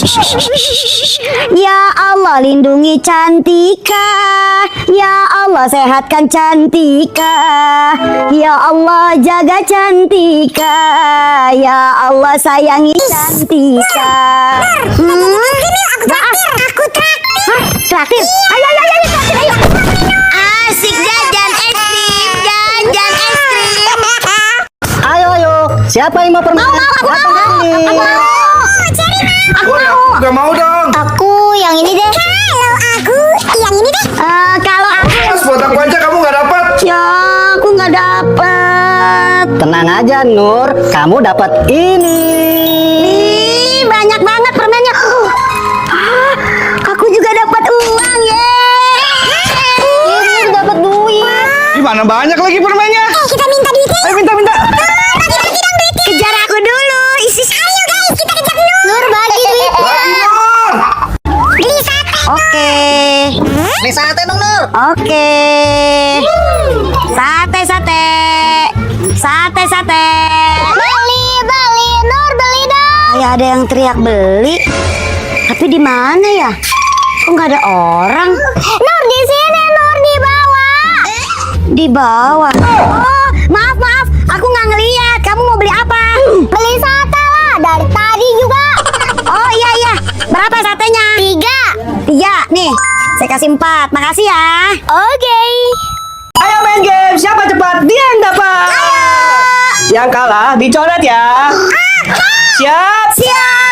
Ya Allah lindungi Cantika, ya Allah sehatkan Cantika, ya Allah jaga Cantika, ya Allah sayangi Cantika. Aku traktir. Traktir. Ayo traktir ayo. Asik jajan es krim, jajan es krim. Ayo, siapa yang mau permen? Aku mau. Aku mau. Gak mau dong. Aku yang ini deh. Kalau aku yang ini deh. Kalau aku Mas buat aku aja kamu gak dapat. ya aku nggak dapet. Tenang aja Nur, kamu dapat ini. Ih, banyak banget permennya. Aku juga dapat uang ye. Ini dapat duit. Gimana banyak lagi permennya? Kita minta duitnya. Ayo minta. Bagi-bagi dong duitnya. Kejar aku dulu. Isis. Ayo guys, kita kejar Nur. Nur bagi duitnya. Lagi Nur. Beli sate. Oke. Nih sate dong Nur. Oke. Sate. Beli, Nur beli dong. Kayak ada yang teriak beli. Tapi di mana ya? Kok nggak ada orang? Nur di sini, Nur di bawah. Di bawah. Oh, maaf. Aku nggak ngeliat. Kamu mau beli apa? Beli sate lah, dari tadi juga. Oh iya. Berapa satenya? 3. Nih, saya kasih 4. Makasih ya. Oke. Ayo main game, siapa cepat dia yang dapat. Yang kalah dicoret ya. Siap.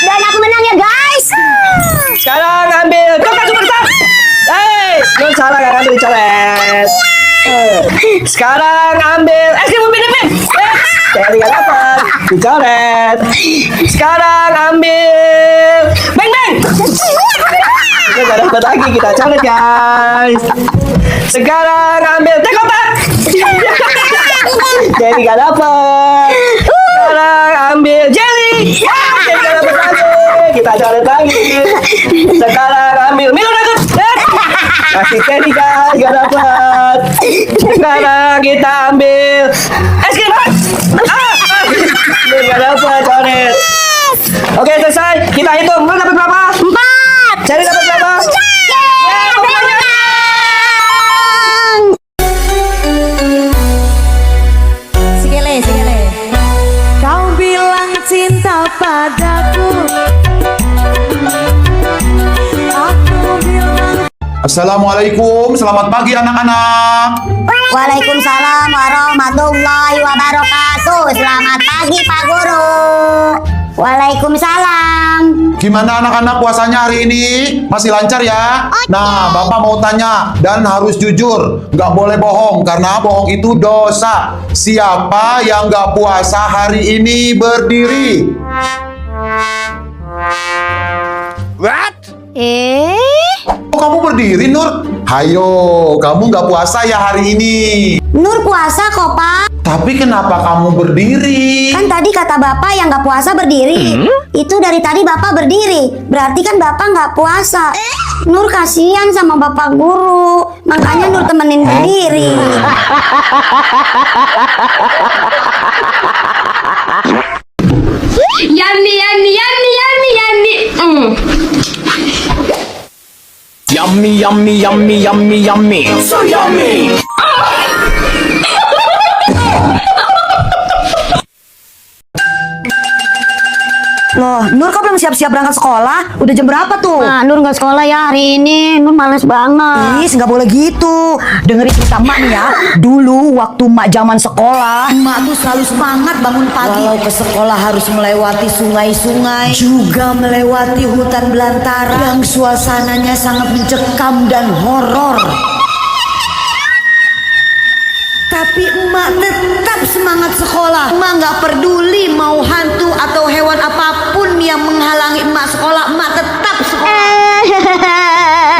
Dan aku menang ya guys. Sekarang ambil Coca Super Star. Nur salah nggak ambil dicoret. Sekarang ambil es krim Upin Ipin. Jadi nggak dapat dicoret. Sekarang ambil Beng. Kita nggak dapat lagi, kita coret guys. Sekarang ambil Tekopak. Jadi nggak dapat. Sekarang ambil jelly. Jadi nggak dapat lagi. Kita coret lagi. Sekarang ambil Milo Nugget. Kasih Teddy guys, nggak dapat. Sekarang kita ambil es krim. Nggak dapat coret. Oke selesai. Kita hitung. Lu dapat berapa? 4. Jadi dapat berapa? Sikile. Kau bilang cinta padaku, aku bilang Assalamualaikum, selamat pagi anak-anak. Waalaikumsalam warahmatullahi wabarakatuh. Selamat pagi Pak Guru. Waalaikumsalam. Gimana anak-anak puasanya hari ini? Masih lancar ya? Nah, Bapak mau tanya dan harus jujur. Nggak boleh bohong, karena bohong itu dosa. Siapa yang nggak puasa hari ini berdiri? What? Oh, kamu berdiri, Nur? Hayo, kamu nggak puasa ya hari ini? Nur puasa kok Pak. Tapi kenapa kamu berdiri? Kan tadi kata Bapak yang nggak puasa berdiri. Itu dari tadi Bapak berdiri. Berarti kan Bapak nggak puasa. Nur kasihan sama Bapak Guru. Makanya Nur temenin berdiri. Yummy. Yummy. So yummy. Loh, Nur kok belum siap-siap berangkat sekolah? Udah jam berapa tuh? Nah, Nur nggak sekolah ya hari ini. Nur males banget. Nggak boleh gitu. Dengerin cerita Mak nih ya. Dulu waktu Mak zaman sekolah, Mak tuh selalu semangat bangun pagi. Walau ke sekolah harus melewati sungai-sungai, juga melewati hutan belantara yang suasananya sangat mencekam dan horor. Tapi emak tetap semangat sekolah. Emak nggak peduli mau hantu atau hewan apapun yang menghalangi emak sekolah. Emak tetap sekolah.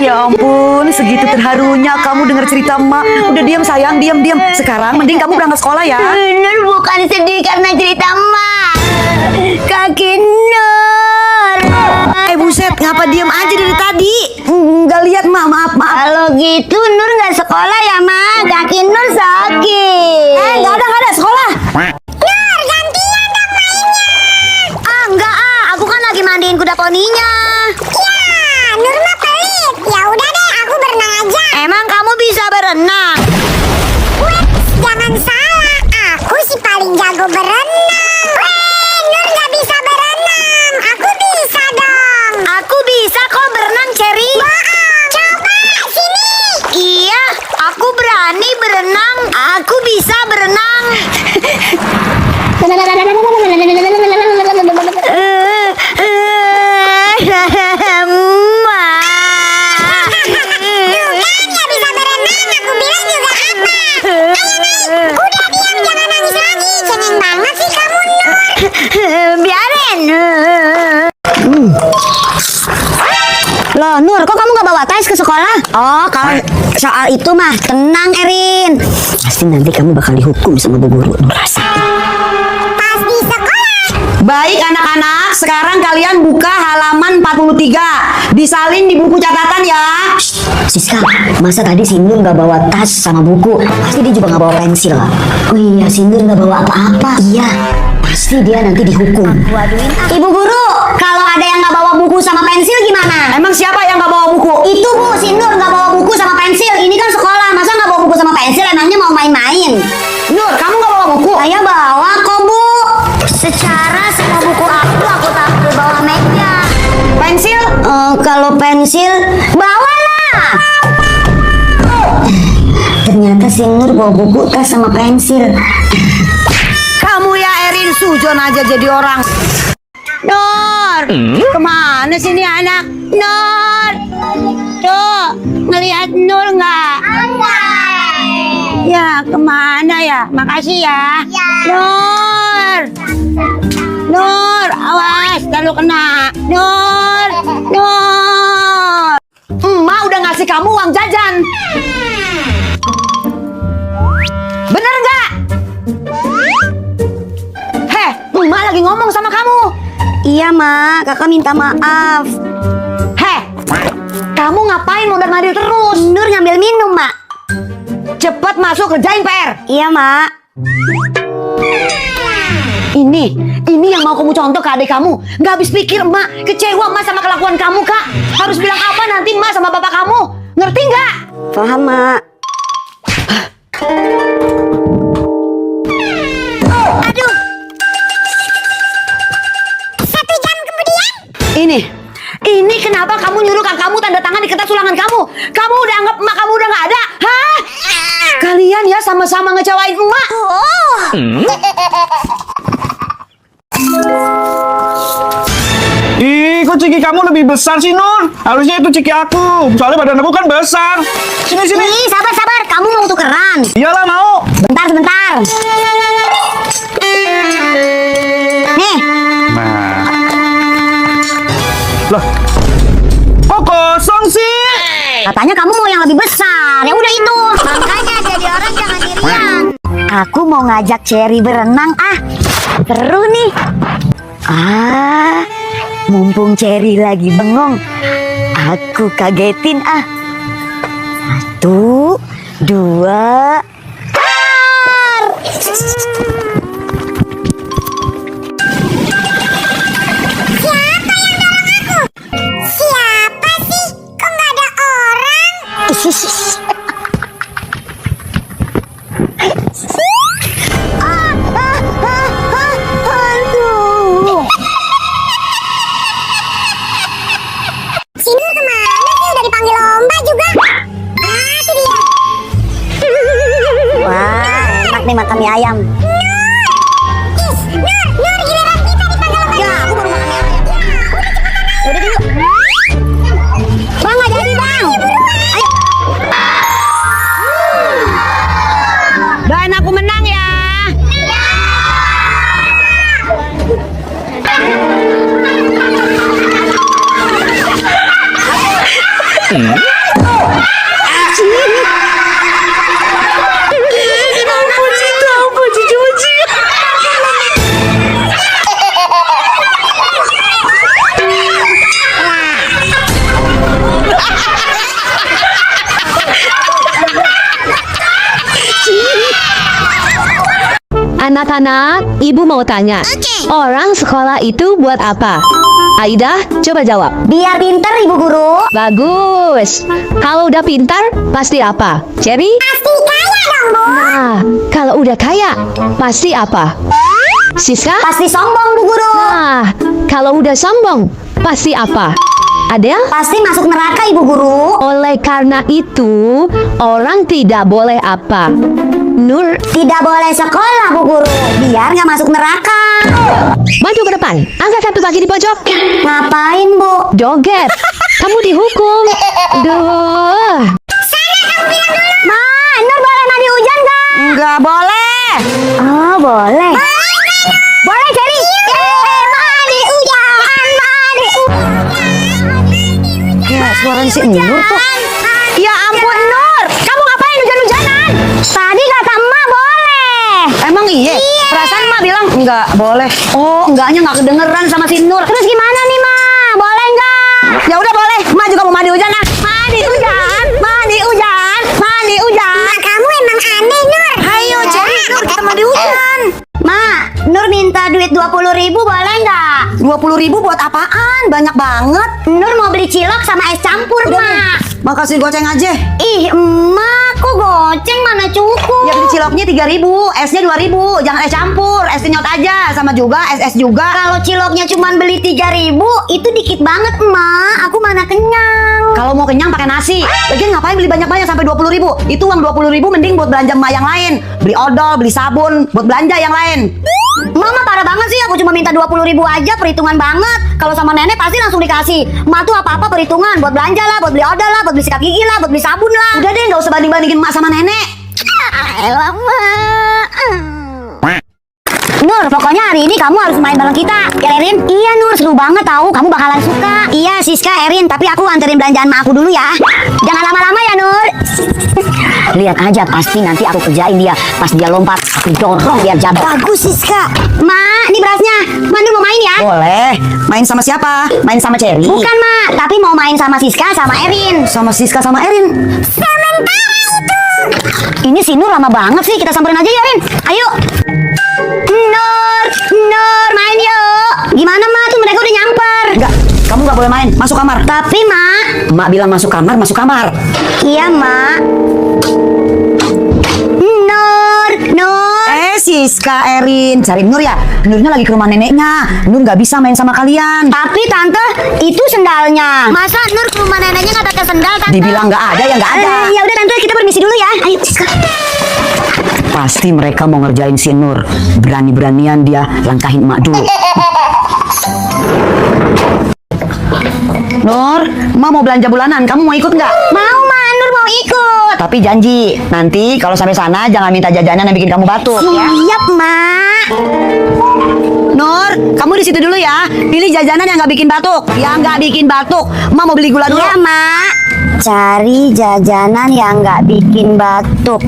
Ya ampun, segitu terharunya kamu dengar cerita emak. Udah diam sayang, diam. Sekarang mending kamu berangkat sekolah ya. Nur bukan sedih karena cerita Mak. Kaki Nur. Buset, ngapa diam aja dari tadi? Nggak lihat Mak, maaf. Kalau gitu Nur nggak sekolah ya Mak. Kaki Nur sakit. Nggak ada sekolah. Nur, gantian dong mainnya. Enggak Aku kan lagi mandiin kuda poninya. berenang. Jangan salah, aku si paling jago berenang. Nur nggak bisa berenang, aku bisa dong. Aku bisa kok berenang, Cherry. Coba sini. Iya, aku berani berenang. Aku bisa berenang. Nggak bisa berenang, aku bilang juga apa. Udah diam, jangan nangis lagi. Cengeng banget sih kamu, Nur. Biarin. Loh Nur, kok kamu gak bawa tas ke sekolah? Oh, kalau soal itu mah tenang Erin. Pasti nanti kamu bakal dihukum sama bu guru. Nur rasain. Pas di sekolah. Baik anak-anak, sekarang kalian buka halaman 43. Disalin di buku catatan ya. Siska, masa tadi si Nur gak bawa tas sama buku? Pasti dia juga gak bawa pensil. Oh iya, si Nur gak bawa apa-apa. Iya, pasti dia nanti dihukum. Ibu guru, kalau ada yang gak bawa buku sama pensil gimana? Emang siapa yang gak bawa buku? Itu bu, si Nur gak bawa buku sama pensil. Ini kan sekolah, masa gak bawa buku sama pensil? Emangnya mau main-main? Nur, kamu gak bawa buku? Saya bawa kok bu. Secara semua buku aku taruh di bawah meja. Pensil? Kalau pensil, bawalah. Ternyata si Nur bawa buku, tas sama pensil. Kamu ya Erin, sujon aja jadi orang. Nur, kemana sih ini anak? Nur, tuh ngelihat Nur nggak? Ya kemana ya? Makasih ya. Nur, Nur, awas, lalu kena. Nur, Nur. Emak udah ngasih kamu uang jajan. Bener nggak? Heh, emak lagi ngomong sama kamu. Iya mak, kakak minta maaf. Heh, kamu ngapain mondar-mandir terus? Nur ngambil minum mak. Cepet masuk kerjain PR. Iya mak. Ini yang mau kamu contoh ke adik kamu. Gak habis pikir emak, kecewa emak sama kelakuan kamu kak. Harus bilang apa nanti emak sama bapak kamu. Ngerti nggak? Paham mak. Aduh, 1 jam kemudian. Ini kenapa kamu nyuruh kakakmu tanda tangan di kertas ulangan kamu? Kamu udah anggap emak kamu udah nggak ada? Hah? Kalian ya sama-sama ngecewain emak. Ih, kok ciki kamu lebih besar sih, Nur? Harusnya itu ciki aku. Soalnya badan aku kan besar. Sini, sini. Ih, sabar, kamu mau tukeran? Iyalah, mau. Bentar. Nih, Nah. Loh. Kok kosong sih? katanya kamu mau yang lebih besar. Ya udah itu. makanya jadi orang jangan irian. Aku mau ngajak Cherry berenang ah. Seru nih. Mumpung Cherry lagi bengong, aku kagetin ah. 1, 2, keluar. Siapa sih? Kok nggak ada orang? Aduh. Si Nur kemana sih? Udah dipanggil lomba juga. Itu dia. Wah, enak nih makan mie ayam. Nur, giliran kita dipanggil lomba. Ya, aku baru makan mie ayam. Udah dulu. Bang, nggak jadi bang. Ayo. Dan aku menang ya. Anak-anak, ibu mau tanya. Orang sekolah itu buat apa? Aida, coba jawab. Biar pinter Ibu Guru. Bagus. Kalau udah pintar, pasti apa? Cherry? Pasti kaya dong, Bu. Nah, kalau udah kaya, pasti apa? Siska? Pasti sombong Bu Guru. Nah, kalau udah sombong, pasti apa? Adele? Pasti masuk neraka Ibu Guru. Oleh karena itu, orang tidak boleh apa? Nur, Tidak boleh sekolah Bu Guru, biar nggak masuk neraka. maju ke depan. Angkat satu kaki di pojok. Ngapain Bu? Joget. Kamu dihukum. Duh. Ma, Nur boleh mandi hujan nggak? Nggak boleh. Oh boleh. Boleh, Cherry. Mandi hujan, mandi Kayak suara si Nur tuh. Ya ampun Nur, kamu ngapain hujan-hujanan? Tadi kata emak boleh. Emang iya? Perasaan emak bilang nggak boleh. Oh, enggaknya nggak kedengeran sama si Nur. Terus gimana nih Ma? Boleh nggak? Ya udah boleh. Emak juga mau mandi hujan ah. Mandi hujan, mandi hujan, mandi hujan. Mak, kamu emang aneh, Nur. Ayo Cherry, Nur kita mandi hujan. Ma, Nur minta duit 20.000 boleh nggak? 20.000 buat apaan? Banyak banget. Nur mau beli cilok sama es campur, Ma. Makasih goceng aja. Ih, emak, kok goceng mana cukup? Ya beli ciloknya 3.000, esnya 2.000. Jangan es campur, es nyot aja. Sama juga, es juga. Kalau ciloknya cuma beli 3.000, itu dikit banget, Emak. Aku mana kenyang. Kalau mau kenyang pakai nasi. Lagian ngapain beli banyak-banyak sampai 20.000? Itu uang 20.000 mending buat belanja emak yang lain. Beli odol, beli sabun, buat belanja yang lain. Mama parah banget sih, aku cuma minta 20.000 aja, perhitungan banget. Kalau sama nenek pasti langsung dikasih. Emak tuh apa-apa perhitungan, buat belanja lah, buat beli odol lah, buat beli sikat gigi lah, buat beli sabun lah. Udah deh, nggak usah banding-bandingin emak sama nenek. Elah, Nur, pokoknya hari ini kamu harus main bareng kita, ya Erin? Iya Nur, seru banget tahu, kamu bakalan suka. Iya Siska, Erin, tapi aku anterin belanjaan sama aku dulu ya. Jangan lama-lama ya Nur. Lihat aja, pasti nanti aku kerjain dia. Pas dia lompat, aku dorong biar jatuh. Bagus Siska. Ma, ini berasnya. Ma, Nur mau main ya? Boleh. Main sama siapa? Main sama Cherry? Bukan Ma, tapi mau main sama Siska sama Erin. Sama Siska sama Erin. Ini si Nur lama banget sih, kita samperin aja ya Rin. Ayo. Nur, main yuk. Gimana Ma, tuh mereka udah nyamper. Enggak, kamu nggak boleh main. Masuk kamar. Tapi Ma. Emak bilang masuk kamar, masuk kamar. Iya Ma. Nur. Siska, Erin. Cari Nur ya? Nurnya lagi ke rumah neneknya. Nur nggak bisa main sama kalian. Tapi Tante, itu sendalnya. Masa Nur ke rumah neneknya nggak pakai sendal, Tante? Dibilang nggak ada, ya nggak ada. Ya udah Tante, kita permisi dulu ya. Ayo Siska. Pasti mereka mau ngerjain si Nur. Berani-beranian dia langkahin emak dulu. Nur, emak mau belanja bulanan. Kamu mau ikut nggak? Mau Ma, Nur mau ikut. Tapi janji, nanti kalau sampai sana jangan minta jajanan yang bikin kamu batuk ya. Siap Ma. Nur, kamu di situ dulu ya. Pilih jajanan yang nggak bikin batuk. Yang nggak bikin batuk. Emak mau beli gula dulu. Iya Ma. Cari jajanan yang nggak bikin batuk.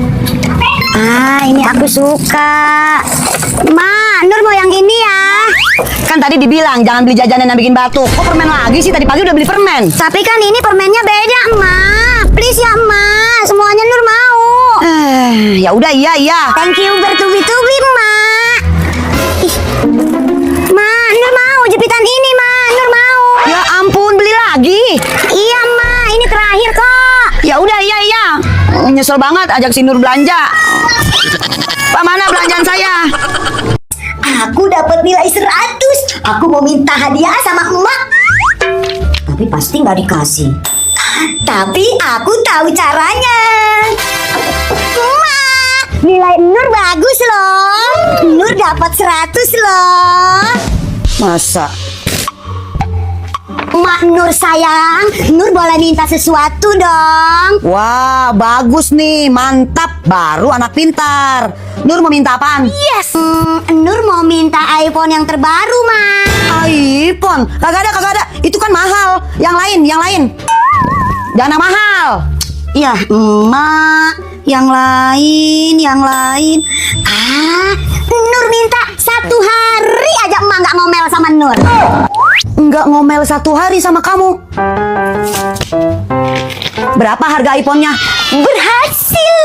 Ah, ini aku suka. Ma, Nur mau yang ini ya. Kan tadi dibilang jangan beli jajanan yang bikin batuk. Kok permen lagi sih? Tadi pagi udah beli permen. Tapi kan ini permennya beda, Ma. Please ya, Ma. Semuanya Nur mau. Ya udah iya. Thank you bertubi-tubi, Ma. Ih. Ma, Nur mau jepitan ini, Ma. Nur mau. Ya ampun, beli lagi. Iya, Ma. Ini terakhir kok. Ya udah iya. Nyesel banget ajak si Nur belanja. Pak, mana belanjaan saya? Aku dapat nilai 100. Aku mau minta hadiah sama emak. Tapi pasti nggak dikasih. Tapi aku tahu caranya. Emak, nilai Nur bagus loh. Nur dapat 100 loh. Masa? Emak Nur sayang, Nur boleh minta sesuatu dong. Wah, bagus nih, mantap. Baru anak pintar. Nur mau minta apaan? Yes. Nur mau minta iPhone yang terbaru, Ma. iPhone? Kagak ada. Itu kan mahal. Yang lain. Jangan yang mahal. Ya, emak. Yang lain. Nur minta 1 hari aja emak nggak ngomel sama Nur. Nggak ngomel 1 hari sama kamu. Berapa harga iPhone-nya? Berhasil.